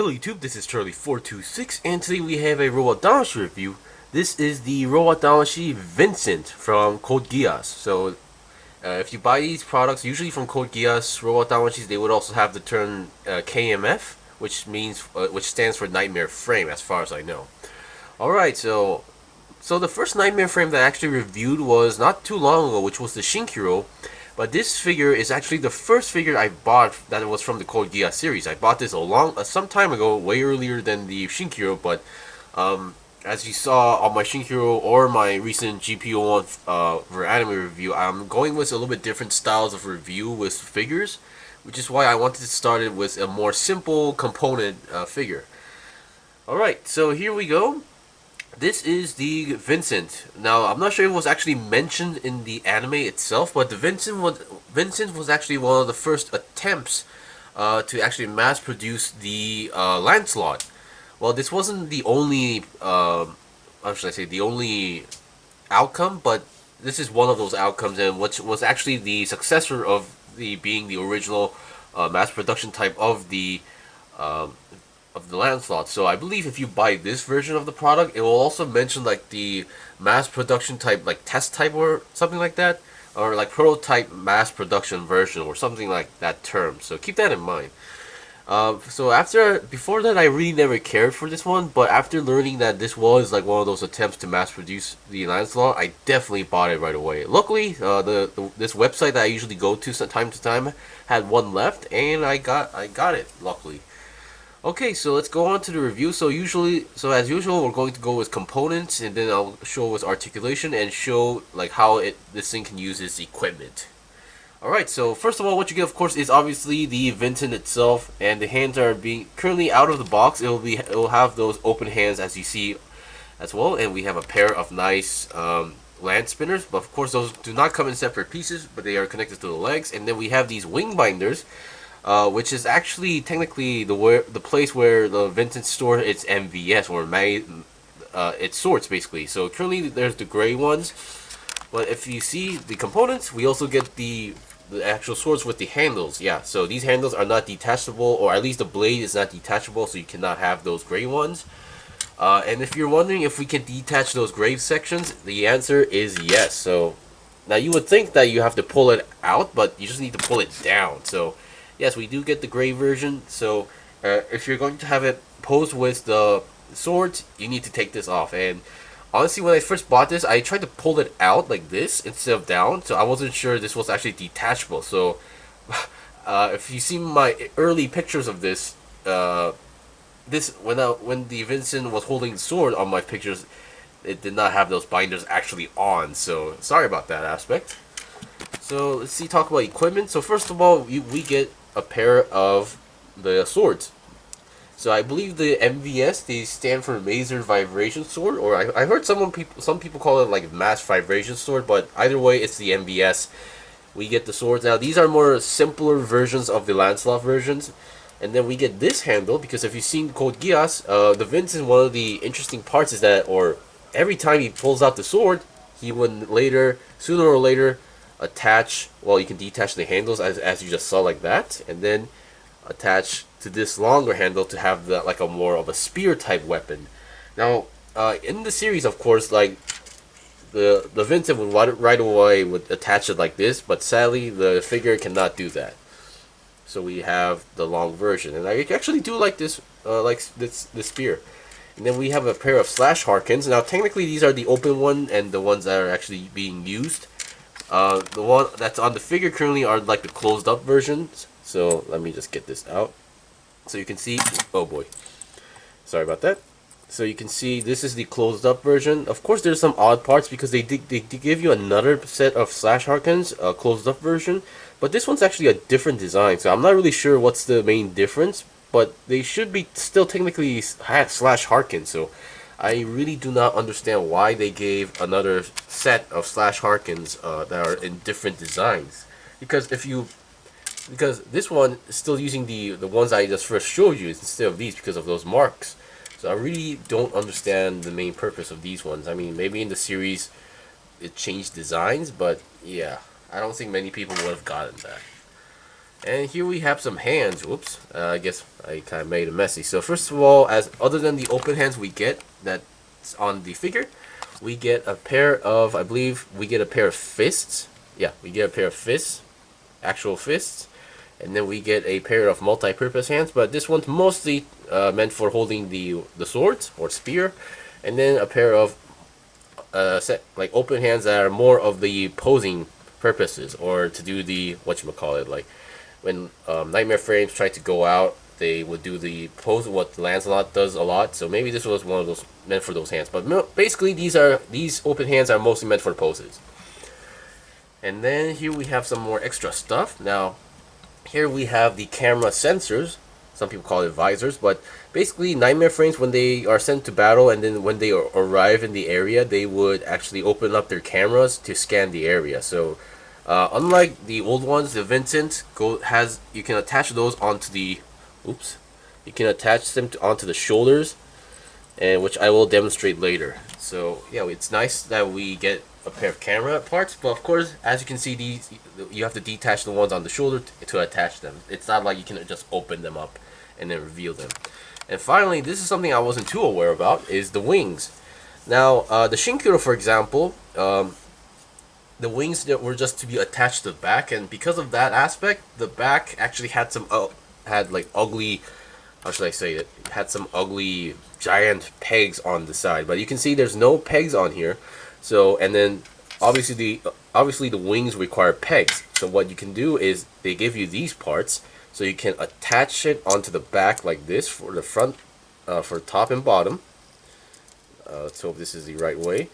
Hello YouTube, this is Charlie426, and today we have a Robot Damashii review. This is the Robot Damashii Vincent from Code Geass. So, if you buy these products, usually from Code Geass, Robot Damashii, they would also have the term KMF, which stands for Nightmare Frame, as far as I know. Alright, so the first Nightmare Frame that I actually reviewed was not too long ago, which was the Shinkiro. But this figure is actually the first figure I bought that was from the Code Geass series. I bought this some time ago, way earlier than the Shinkiro, but as you saw on my Shinkiro or my recent GPO1 for anime review, I'm going with a little bit different styles of review with figures, which is why I wanted to start it with a more simple component figure. Alright, so here we go. This is the Vincent. Now, I'm not sure if it was actually mentioned in the anime itself, but the Vincent was actually one of the first attempts to actually mass produce the Lancelot. Well, this wasn't the only, how should I say, the only outcome, but this is one of those outcomes, and which was actually the successor of being the original mass production type of the Lancelot. So I believe if you buy this version of the product, it will also mention like the mass production type, like test type or something like that, or like prototype mass production version or something like that term. So keep that in mind. Before that, I really never cared for this one, but after learning that this was like one of those attempts to mass produce the Lancelot, I definitely bought it right away. Luckily, this website that I usually go to from time to time had one left, and I got it. Luckily. Okay, so let's go on to the review. So as usual, we're going to go with components, and then I'll show with articulation and show like how this thing can use its equipment. Alright, so first of all, what you get, of course, is obviously the Vincent itself, and the hands are being currently out of the box. It will have those open hands as you see as well, and we have a pair of nice land spinners, but of course those do not come in separate pieces, but they are connected to the legs. And then we have these wing binders, which is actually technically the place where the Vincent stores its MVS or its swords basically. So currently there's the gray ones, but if you see the components, we also get the actual swords with the handles. Yeah, so these handles are not detachable, or at least the blade is not detachable, so you cannot have those gray ones. And if you're wondering if we can detach those gray sections, the answer is yes. So now you would think that you have to pull it out, but you just need to pull it down. So yes, we do get the gray version. So if you're going to have it posed with the swords, you need to take this off. And honestly, when I first bought this, I tried to pull it out like this instead of down, so I wasn't sure this was actually detachable. So if you see my early pictures of this, when the Vincent was holding the sword on my pictures, it did not have those binders actually on. So sorry about that aspect. So let's talk about equipment. So first of all, we get a pair of the swords. So I believe the MVS, they stand for Maser Vibration Sword, or I heard some people call it like Mass Vibration Sword, but either way, it's the MVS. We get the swords. Now these are more simpler versions of the Lancelot versions, and then we get this handle, because if you've seen Code Geass, the Vincent, one of the interesting parts is that, or every time he pulls out the sword, he would sooner or later, attach, well, you can detach the handles as you just saw like that, and then attach to this longer handle to have like a more of a spear type weapon. Now in the series, of course, like the Vincent would right away would attach it like this, but sadly the figure cannot do that. So we have the long version, and I actually do like this spear. And then we have a pair of slash harkins. Now technically these are the open one and the ones that are actually being used. The one that's on the figure currently are like the closed up versions. So let me just get this out. So you can see, oh boy, sorry about that. So you can see this is the closed up version. Of course there's some odd parts because they give you another set of slash harkins, a closed up version. But this one's actually a different design. So I'm not really sure what's the main difference, but they should be still technically slash harkins. So I really do not understand why they gave another set of slash harkins that are in different designs. Because this one is still using the ones I just first showed you instead of these because of those marks. So I really don't understand the main purpose of these ones. I mean, maybe in the series it changed designs, but yeah, I don't think many people would have gotten that. And here we have some hands. Whoops, I guess I kind of made it messy. So first of all, as other than the open hands we get that's on the figure, we get a pair of, I believe we get a pair of fists. Yeah, we get a pair of fists, actual fists. And then we get a pair of multi-purpose hands, but this one's mostly meant for holding the swords or spear. And then a pair of like open hands that are more of the posing purposes, or to do the whatchamacallit, like when Nightmare Frames tried to go out, they would do the pose, what Lancelot does a lot. So maybe this was one of those meant for those hands. But basically, these open hands are mostly meant for poses. And then here we have some more extra stuff. Now, here we have the camera sensors. Some people call it visors, but basically Nightmare Frames, when they are sent to battle and then when they arrive in the area, they would actually open up their cameras to scan the area. So unlike the old ones, the Vincent you can attach those onto the you can attach them onto the shoulders, and which I will demonstrate later. So yeah, it's nice that we get a pair of camera parts, but of course, as you can see, these you have to detach the ones on the shoulder to attach them. It's not like you can just open them up and then reveal them. And finally, this is something I wasn't too aware about, is the wings. Now, the Shinkuro, for example, the wings that were just to be attached to the back, and because of that aspect, the back actually had some had like ugly, how should I say it? It had some ugly giant pegs on the side, but you can see there's no pegs on here. So, and then obviously the wings require pegs. So what you can do is they give you these parts, so you can attach it onto the back like this for the front, for top and bottom. Let's hope this is the right way.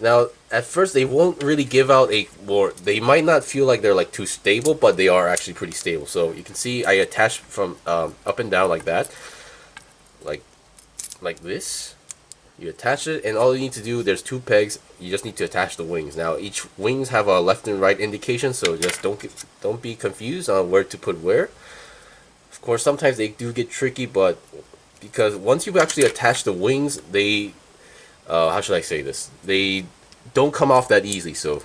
Now, at first they won't really give out they might not feel like they're like too stable, but they are actually pretty stable. So you can see I attached from up and down like that, like this. You attach it, and all you need to do, there's two pegs, you just need to attach the wings. Now each wings have a left and right indication, so just don't be confused on where to put where. Of course, sometimes they do get tricky, but because once you actually attach the wings, they how should I say this? They don't come off that easily, so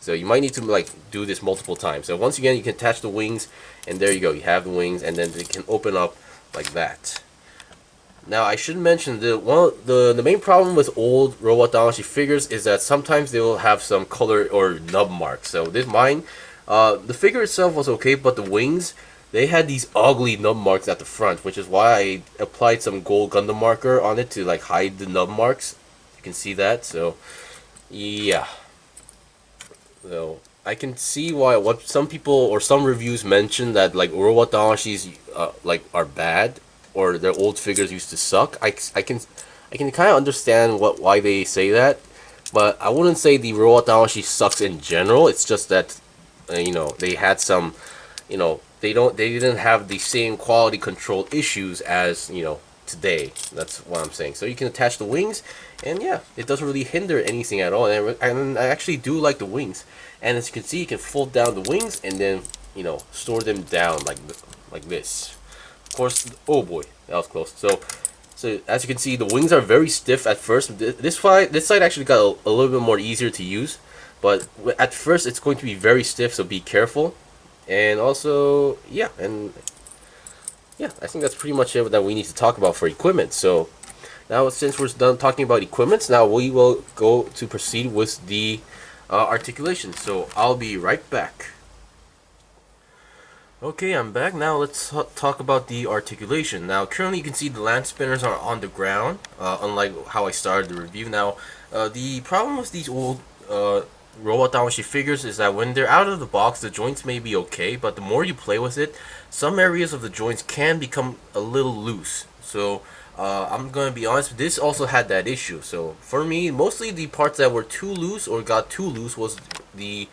you might need to like do this multiple times. So once again, you can attach the wings, and there you go, you have the wings, and then they can open up like that. Now, I should mention that the main problem with old Robot Damashii figures is that sometimes they will have some color or nub marks. So this mine, the figure itself was okay, but the wings, they had these ugly nub marks at the front, which is why I applied some gold Gundam marker on it to like hide the nub marks. You can see that. So yeah. So I can see why what some people or some reviews mention that like Robot Damashii's like are bad, or their old figures used to suck. I can kind of understand why they say that, but I wouldn't say the Robot Damashii sucks in general. It's just that you know, they had some, you know, they didn't have the same quality control issues as, you know, today. That's what I'm saying. So you can attach the wings, and yeah, it doesn't really hinder anything at all. And I actually do like the wings. And as you can see, you can fold down the wings and then, you know, store them down like this. Of course, oh boy, that was close. So as you can see, the wings are very stiff at first. This side actually got a little bit more easier to use, but at first it's going to be very stiff, so be careful. And also, yeah, I think that's pretty much it that we need to talk about for equipment. So now, since we're done talking about equipments, now we will go to proceed with the articulation. So I'll be right back. Okay, I'm back. Now let's talk about the articulation. Now currently you can see the lance spinners are on the ground, unlike how I started the review. Now the problem with these old Robot Damashii figures is that when they're out of the box, the joints may be okay, but the more you play with it, some areas of the joints can become a little loose. So I'm going to be honest, this also had that issue. So for me, mostly the parts that were too loose or got too loose was the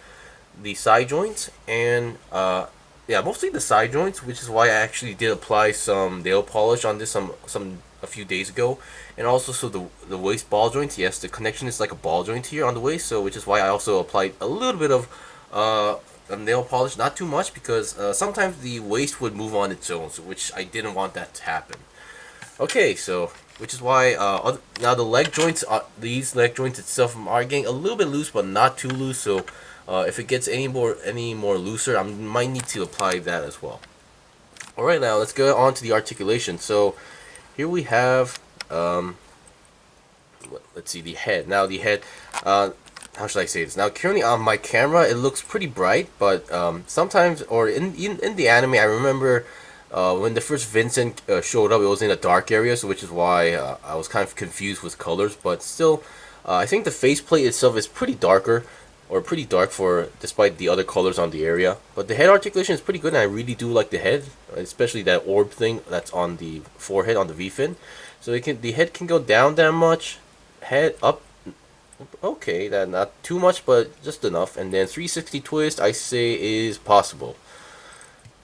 side joints, and yeah, mostly the side joints, which is why I actually did apply some nail polish on this a few days ago. And also, so the waist ball joints, yes, the connection is like a ball joint here on the waist, so which is why I also applied a little bit of nail polish, not too much, because sometimes the waist would move on its own, so which I didn't want that to happen. Okay, so which is why now the leg joints, these leg joints itself are getting a little bit loose, but not too loose. So If it gets any more looser, I might need to apply that as well. Alright, now let's go on to the articulation. So here we have, let's see, the head. Now the head, how should I say this? Now currently on my camera it looks pretty bright, but sometimes, or in the anime, I remember when the first Vincent showed up, it was in a dark area, so which is why I was kind of confused with colors. But still, I think the faceplate itself is pretty darker, or pretty dark for despite the other colors on the area. But the head articulation is pretty good, and I really do like the head, especially that orb thing that's on the forehead on the V fin. So the head can go down that much, head up. Okay, that not too much, but just enough. And then 360 twist, I say, is possible.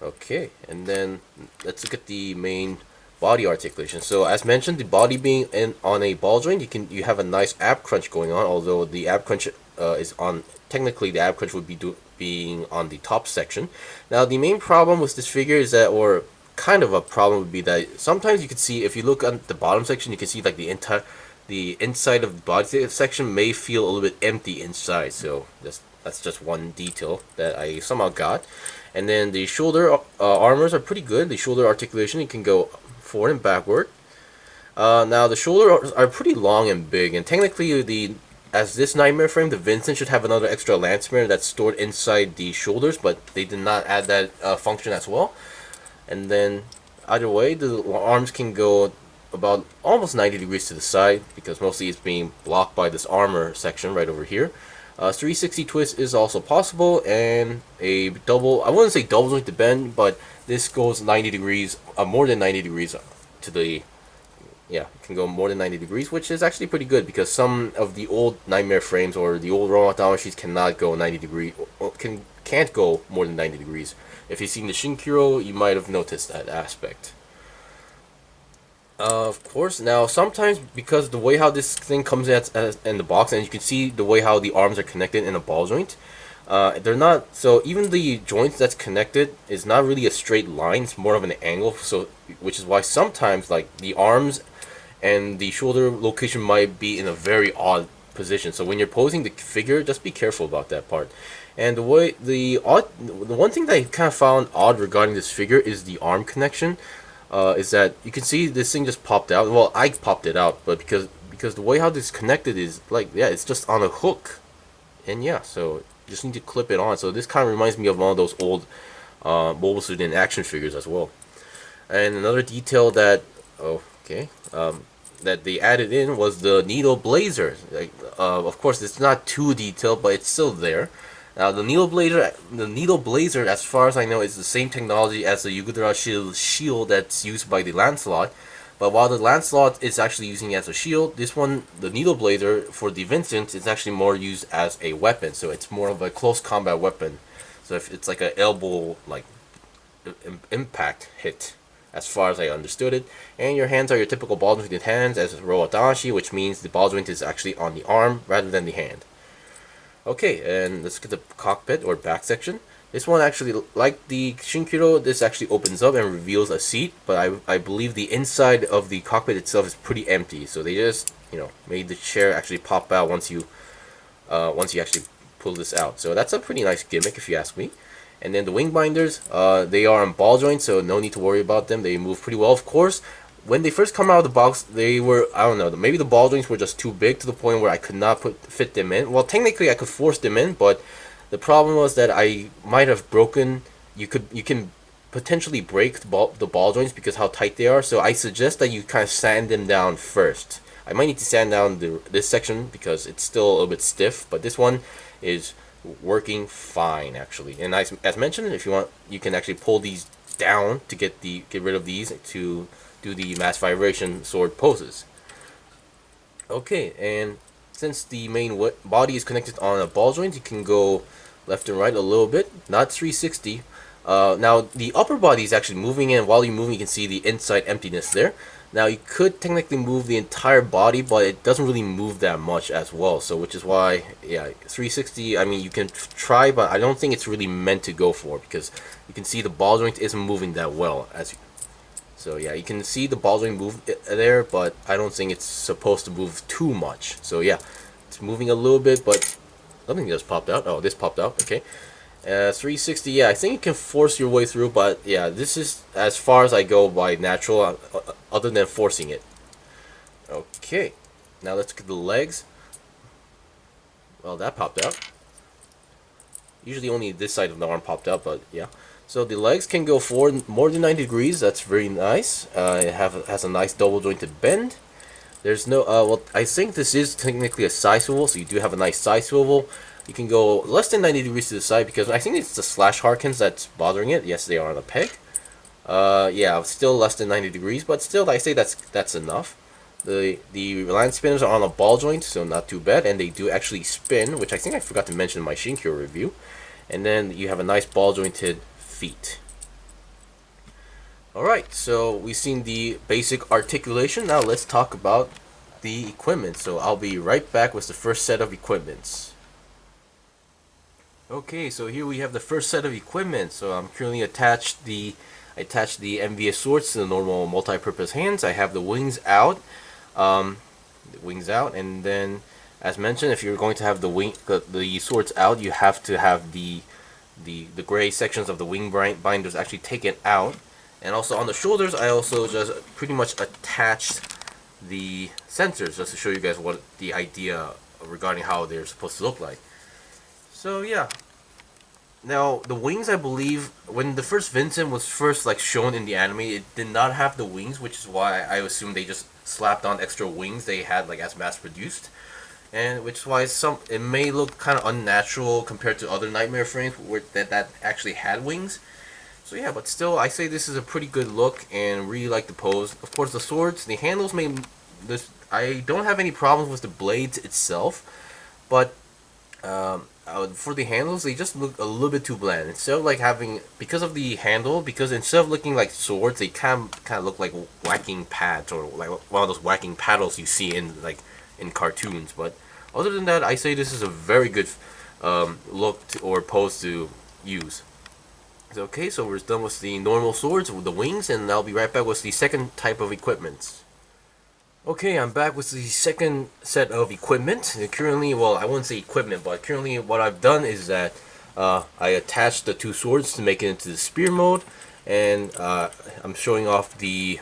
Okay, and then let's look at the main body articulation. So as mentioned, the body being on a ball joint, you have a nice ab crunch going on. Although the ab crunch is on, technically the ab crunch would be being on the top section. Now the main problem with this figure is that, or kind of a problem would be that sometimes you can see, if you look at the bottom section, you can see like the inside of the body section may feel a little bit empty inside. So that's just one detail that I somehow got. And then the shoulder armors are pretty good. The shoulder articulation, you can go forward and backward. Now the shoulders are pretty long and big, and technically as this nightmare frame, the Vincent should have another extra lance mirror that's stored inside the shoulders, but they did not add that function as well. And then either way, the arms can go about almost 90 degrees to the side, because mostly it's being blocked by this armor section right over here. 360 twist is also possible, and a double, I wouldn't say double joint to bend, but this goes 90 degrees, more than 90 degrees to the, yeah, it can go more than 90 degrees, which is actually pretty good, because some of the old nightmare frames or the old Robot Damashii cannot go 90 degrees, or can't go more than 90 degrees. If you've seen the Shinkiro, you might have noticed that aspect. Of course, now sometimes because the way how this thing comes in the box, and you can see the way how the arms are connected in a ball joint, they're not, so even the joint that's connected is not really a straight line, it's more of an angle, so which is why sometimes like the arms and the shoulder location might be in a very odd position. So when you're posing the figure, just be careful about that part. And the one thing that I kind of found odd regarding this figure is the arm connection. Is that you can see this thing just popped out. Well, I popped it out, but because the way how this is connected is like, yeah, it's just on a hook, and yeah, so you just need to clip it on. So this kind of reminds me of one of those old Mobile Suit in action figures as well. And another detail that that they added in was the needle blazer. Like, of course, it's not too detailed, but it's still there. Now the needle blazer, as far as I know, is the same technology as the Yugura shield that's used by the Lancelot. But while the Lancelot is actually using it as a shield, this one, the needle blazer for the Vincent, is actually more used as a weapon. So it's more of a close combat weapon. So if it's like an elbow like impact hit, as far as I understood it. And your hands are your typical ball jointed hands as Robot Damashii, which means the ball joint is actually on the arm rather than the hand. Okay, and let's get the cockpit or back section. This one actually, like the Shinkiro, this actually opens up and reveals a seat, but I believe the inside of the cockpit itself is pretty empty. So they just, made the chair actually pop out once you actually pull this out. So that's a pretty nice gimmick if you ask me. And then the wing binders, they are on ball joints, so no need to worry about them. They move pretty well, of course. When they first come out of the box, they were, I don't know, maybe the ball joints were just too big to the point where I could not fit them in. Well, technically I could force them in, but the problem was that I might have broken, you can potentially break the ball joints because how tight they are, so I suggest that you kind of sand them down first. I might need to sand down this section because it's still a little bit stiff, but this one is working fine actually. And as mentioned, if you want, you can actually pull these down to get rid of these to do the mass vibration sword poses. Okay, and since the main body is connected on a ball joint, you can go left and right a little bit, not 360. Now the upper body is actually moving, and while you're moving you can see the inside emptiness there. Now you could technically move the entire body, but it doesn't really move that much as well, so which is why, yeah, 360, I mean, you can try, but I don't think it's really meant to go for, because you can see the ball joint isn't moving that well. So yeah, you can see the ball joint move there, but I don't think it's supposed to move too much. So yeah, it's moving a little bit, but Nothing just popped out. Oh, this popped out. Okay. 360. Yeah, I think you can force your way through, but yeah, this is as far as I go by natural, other than forcing it. Okay. Now let's look at the legs. Well, that popped out. Usually only this side of the arm popped out, but yeah. So the legs can go forward more than 90 degrees. That's very nice. It has a nice double jointed bend. There's no, well, I think this is technically a side swivel, so you do have a nice side swivel. You can go less than 90 degrees to the side because I think it's the slash Harkins that's bothering it. Yes, they are on a peg. Yeah, still less than 90 degrees, but still, I say that's enough. The line spinners are on a ball joint, so not too bad, and they do actually spin, which I think I forgot to mention in my Shinkyo review. And then you have a nice ball jointed feet. Alright, so we've seen the basic articulation. Now let's talk about the equipment. So I'll be right back with the first set of equipments. Okay, so here we have the first set of equipment. So I'm currently attached the MVS swords to the normal multi-purpose hands. I have the wings out. And then as mentioned, if you're going to have the swords out, you have to have the gray sections of the wing binders actually taken out. And also on the shoulders, I also just pretty much attached the sensors just to show you guys what the idea regarding how they're supposed to look like. So yeah. Now the wings, I believe, when the first Vincent was first like shown in the anime, it did not have the wings, which is why I assume they just slapped on extra wings they had like as mass produced, and which is why it may look kind of unnatural compared to other Nightmare frames where that actually had wings. So yeah, but still, I say this is a pretty good look and really like the pose. Of course, the swords, the handles I don't have any problems with the blades itself, but for the handles, they just look a little bit too bland. Instead of like having, because instead of looking like swords, they kind of look like whacking pads or like one of those whacking paddles you see in cartoons. But other than that, I say this is a very good look or pose to use. Okay, so we're done with the normal swords with the wings, and I'll be right back with the second type of equipment. Okay, I'm back with the second set of equipment. And currently, well, I wouldn't say equipment, but currently what I've done is that I attached the two swords to make it into the spear mode, and I'm showing off the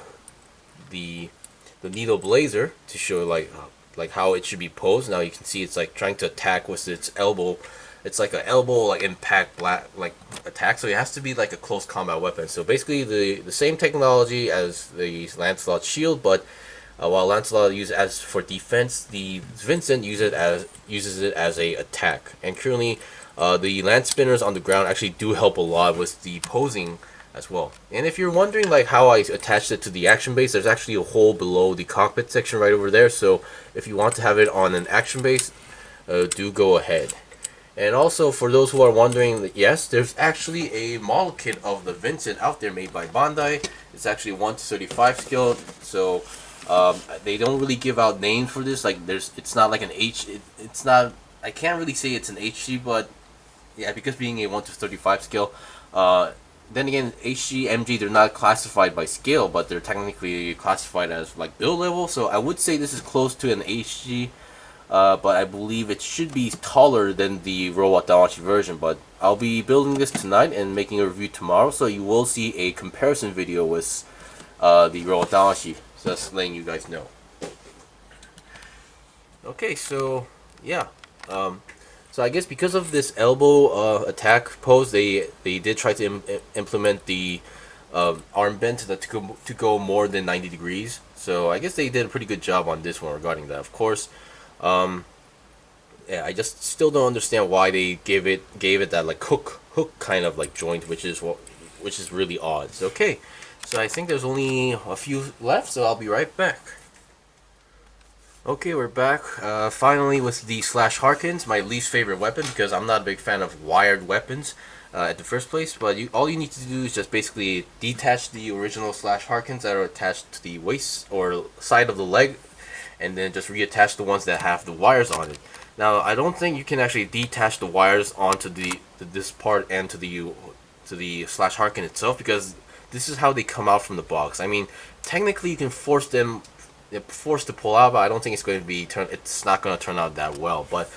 needle blazer to show like how it should be posed. Now you can see it's like trying to attack with its elbow. It's like an elbow like impact like attack, so it has to be like a close combat weapon. So basically the same technology as the Lancelot shield, but while Lancelot uses it as for defense, the Vincent uses it as a attack. And currently, the lance spinners on the ground actually do help a lot with the posing as well. And if you're wondering like how I attached it to the action base, there's actually a hole below the cockpit section right over there. So if you want to have it on an action base, do go ahead. And also, for those who are wondering, yes, there's actually a model kit of the Vincent out there made by Bandai. It's actually 1/35 scale, so they don't really give out names for this. Like, it's not like an it's not. I can't really say it's an HG, but yeah, because being a 1/35 scale. Then again, HG, MG, they're not classified by scale, but they're technically classified as like build level. So I would say this is close to an HG. But I believe it should be taller than the Robot Damashii version. But I'll be building this tonight and making a review tomorrow, so you will see a comparison video with the Robot Damashii. So just letting you guys know. Okay, so yeah. So I guess because of this elbow attack pose, they did try to implement the arm bend to go more than 90 degrees. So I guess they did a pretty good job on this one regarding that. Of course. Yeah, I just still don't understand why they gave it that like hook kind of like joint, which is really odd. So, okay, so I think there's only a few left, so I'll be right back. Okay, we're back finally with the Slash Harkins, my least favorite weapon because I'm not a big fan of wired weapons at the first place. But all you need to do is just basically detach the original Slash Harkins that are attached to the waist or side of the leg, and then just reattach the ones that have the wires on it. Now, I don't think you can actually detach the wires onto this part and to the Slash Harkin itself, because this is how they come out from the box. I mean, technically you can force to pull out, but I don't think it's going to be it's not going to turn out that well. But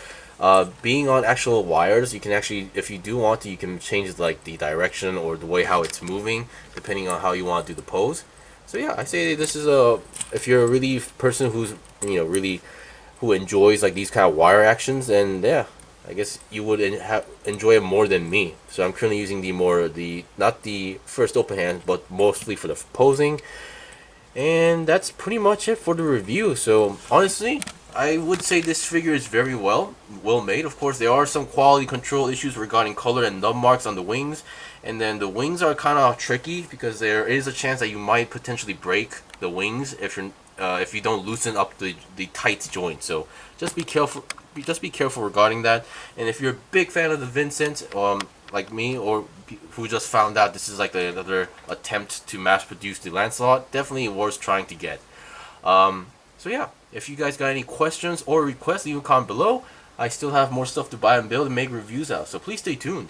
Being on actual wires, you can actually, if you do want to, you can change like the direction or the way how it's moving, depending on how you want to do the pose. So yeah, I say this is a, if you're a really person who's, you know, really who enjoys like these kind of wire actions, then yeah, I guess you would enjoy it more than me. So I'm currently using the not the first open hand, but mostly for the posing. And that's pretty much it for the review. So honestly, I would say this figure is very well made. Of course, there are some quality control issues regarding color and nub marks on the wings, and then the wings are kind of tricky because there is a chance that you might potentially break the wings if you don't loosen up the tight joint. So just be careful. Just be careful regarding that. And if you're a big fan of the Vincent, like me, or who just found out this is like another attempt to mass produce the Lancelot, definitely worth trying to get. So yeah, if you guys got any questions or requests, leave a comment below. I still have more stuff to buy and build and make reviews out, so please stay tuned.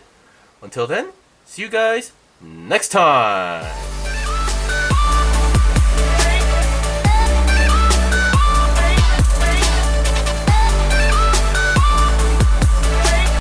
Until then, see you guys next time!